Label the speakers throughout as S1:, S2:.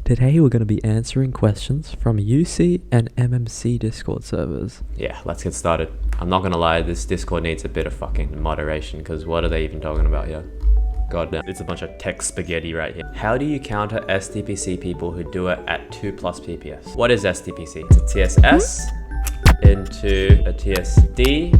S1: Today we're going to be answering questions from UC and MMC Discord servers.
S2: Yeah, let's get started. I'm not gonna lie, this Discord needs a bit of fucking moderation, because what are they even talking about here? God damn, it's a bunch of tech spaghetti right here. How do you counter STPC people who do it at 2+ PPS? What is STPC? It's a TSS into a TSD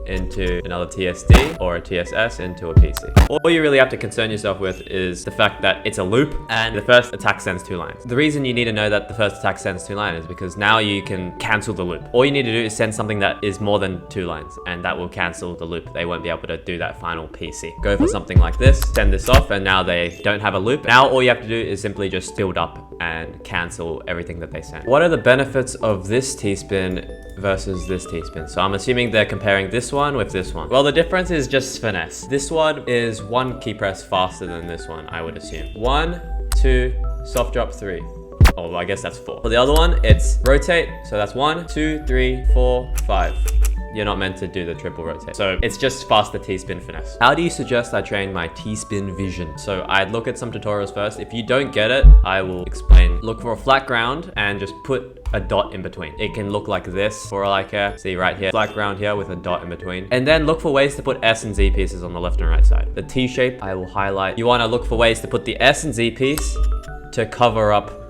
S2: into another TSD or a TSS into a PC. All you really have to concern yourself with is the fact that it's a loop and the first attack sends 2 lines. The reason you need to know that the first attack sends 2 lines is because now you can cancel the loop. All you need to do is send something that is more than 2 lines and that will cancel the loop. They won't be able to do that final PC. Go for something like this, send this off, and now they don't have a loop. Now all you have to do is simply just build up and cancel everything that they send. What are the benefits of this Tspin versus this Tspin? So I'm assuming they're comparing this one with this one. Well, the difference is just finesse. This one is 1 key press faster than this one, I would assume. 1, 2, soft drop 3. Oh, well, I guess that's 4. For the other one, it's rotate. So that's 1, 2, 3, 4, 5. You're not meant to do the triple rotate. So it's just faster T-spin finesse. How do you suggest I train my T-spin vision? So I'd look at some tutorials first. If you don't get it, I will explain. Look for a flat ground and just put a dot in between. It can look like this for all I care. See right here, flat ground here with a dot in between. And then look for ways to put S and Z pieces on the left and right side. The T shape, I will highlight. You want to look for ways to put the S and Z piece to cover up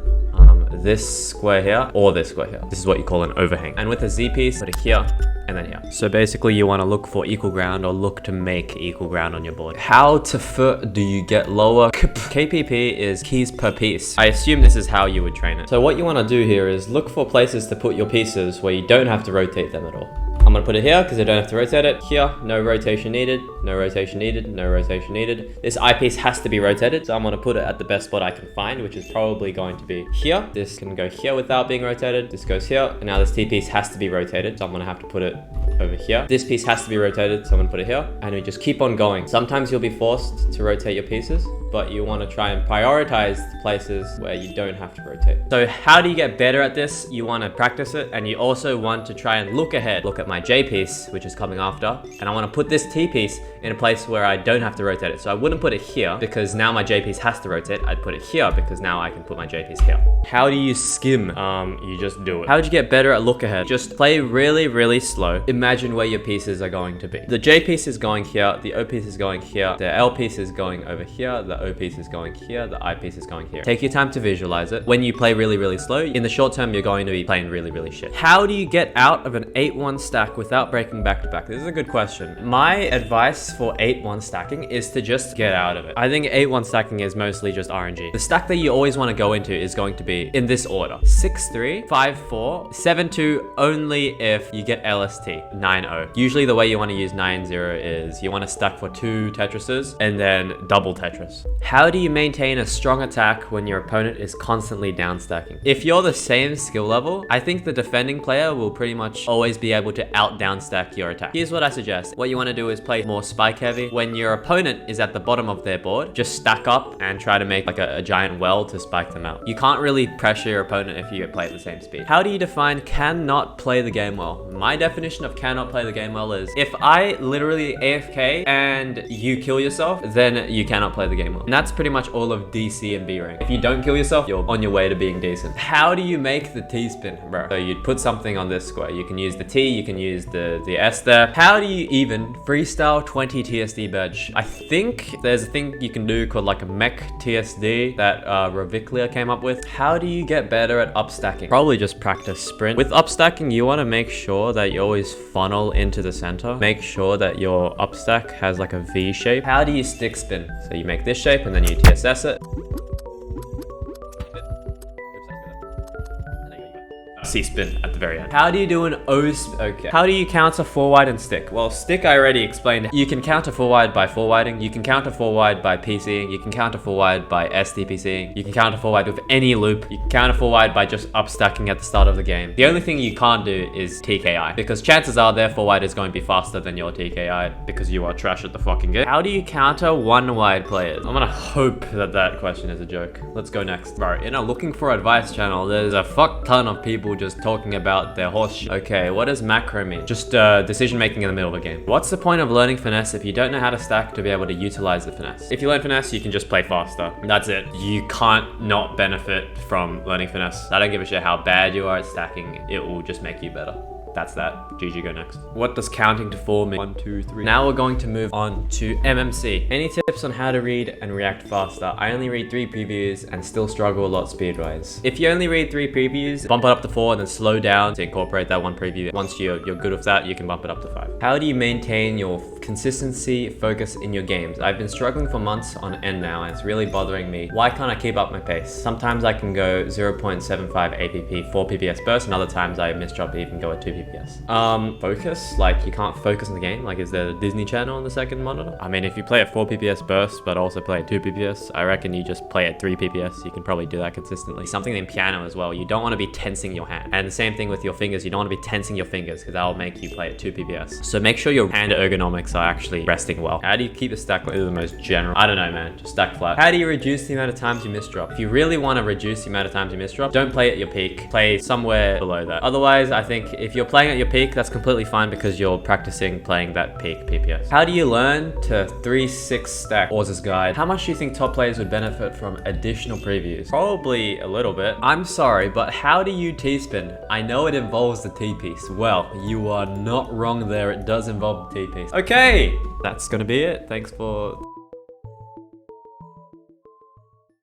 S2: this square here or this square here. This is what you call an overhang. And with a Z piece, put it here and then here. So basically you want to look for equal ground or look to make equal ground on your board. How to foot do you get lower? KPP is keys per piece. I assume this is how you would train it. So what you want to do here is look for places to put your pieces where you don't have to rotate them at all. I'm gonna put it here because I don't have to rotate it. Here, no rotation needed, no rotation needed, no rotation needed. This eyepiece has to be rotated, so I'm gonna put it at the best spot I can find, which is probably going to be here. This can go here without being rotated. This goes here, and now this T piece has to be rotated, so I'm gonna have to put it over here. This piece has to be rotated, so I'm gonna put it here, and we just keep on going. Sometimes you'll be forced to rotate your pieces, but you want to try and prioritize the places where you don't have to rotate. So how do you get better at this? You want to practice it, and you also want to try and look ahead. Look at my J piece, which is coming after, and I want to put this T piece in a place where I don't have to rotate it. So I wouldn't put it here because now my J piece has to rotate. I'd put it here because now I can put my J piece here. How do you skim? You just do it. How would you get better at look ahead? Just play really, really slow. Imagine where your pieces are going to be. The J piece is going here, the O piece is going here, the L piece is going over here, the O piece is going here, the I piece is going here. Take your time to visualize it. When you play really, really slow, in the short term, you're going to be playing really, really shit. How do you get out of an 8-1 stack without breaking back to back? This is a good question. My advice for 8-1 stacking is to just get out of it. I think 8-1 stacking is mostly just RNG. The stack that you always want to go into is going to be in this order: 6-3, 5-4, 7-2 only if you get LST, 9-0. Usually the way you want to use 9-0 is you want to stack for 2 Tetrises and then double Tetris. How do you maintain a strong attack when your opponent is constantly down stacking? If you're the same skill level, I think the defending player will pretty much always be able to out down stack your attack. Here's what I suggest. What you want to do is play more spike heavy. When your opponent is at the bottom of their board, just stack up and try to make like a giant well to spike them out. You can't really pressure your opponent if you play at the same speed. How do you define cannot play the game well? My definition of cannot play the game well is if I literally AFK and you kill yourself, then you cannot play the game well. And that's pretty much all of DC and B rank. If you don't kill yourself, you're on your way to being decent. How do you make the T-spin, bro? So you'd put something on this square. You can use the T, you can use the S there. How do you even freestyle 20 TSD badge? I think there's a thing you can do called like a mech TSD that Raviclia came up with. How do you get better at upstacking? Probably just practice sprint. With upstacking, you want to make sure that you always funnel into the center. Make sure that your upstack has like a V shape. How do you stick spin? So you make this shape and then you TSS it. C-spin at the very end. How do you do an okay. How do you counter 4-wide and stick? Well, stick I already explained. You can counter 4-wide by 4-widing. You can counter 4-wide by PCing. You can counter 4-wide by STPCing. You can counter 4-wide with any loop. You can counter 4-wide by just upstacking at the start of the game. The only thing you can't do is TKI, because chances are their 4-wide is going to be faster than your TKI because you are trash at the fucking game. How do you counter 1-wide players? I'm gonna hope that question is a joke. Let's go next. Bro, in a looking for advice channel, there's a fuck ton of people just just talking about their horse shit. Okay, what does macro mean? Just decision making in the middle of a game. What's the point of learning finesse if you don't know how to stack to be able to utilize the finesse? If you learn finesse, you can just play faster. That's it. You can't not benefit from learning finesse. I don't give a shit how bad you are at stacking. It will just make you better. That's that. GG, go next. What does counting to 4 mean? 1, 2, 3. Now we're going to move on to MMC. Any tips on how to read and react faster? I only read 3 previews and still struggle a lot speed-wise. If you only read 3 previews, bump it up to 4 and then slow down to incorporate that 1 preview. Once you're good with that, you can bump it up to 5. How do you maintain your consistency, focus in your games? I've been struggling for months on end now and it's really bothering me. Why can't I keep up my pace? Sometimes I can go 0.75 APP, 4 PPS burst, and other times I misdrop even go at 2 PPS. Focus, like you can't focus on the game. Like, is there a Disney Channel on the second monitor? I mean, if you play at 4 PPS burst but also play at 2 PPS, I reckon you just play at 3 PPS. You can probably do that consistently. Something in piano as well, you don't want to be tensing your hand. And the same thing with your fingers, you don't want to be tensing your fingers because that will make you play at 2 PPS. So make sure your hand ergonomics are actually resting well. How do you keep a stack like the most general? I don't know, man, just stack flat. How do you reduce the amount of times you misdrop? If you really want to reduce the amount of times you misdrop, don't play at your peak, play somewhere below that. Otherwise, I think if you're playing at your peak, that's completely fine because you're practicing playing that peak PPS. How do you learn to 3-6 stack Orz's guide? How much do you think top players would benefit from additional previews? Probably a little bit. I'm sorry, but how do you Tspin? I know it involves the T-piece. Well, you are not wrong there. It does involve the T-piece. Okay, that's gonna be it. Thanks for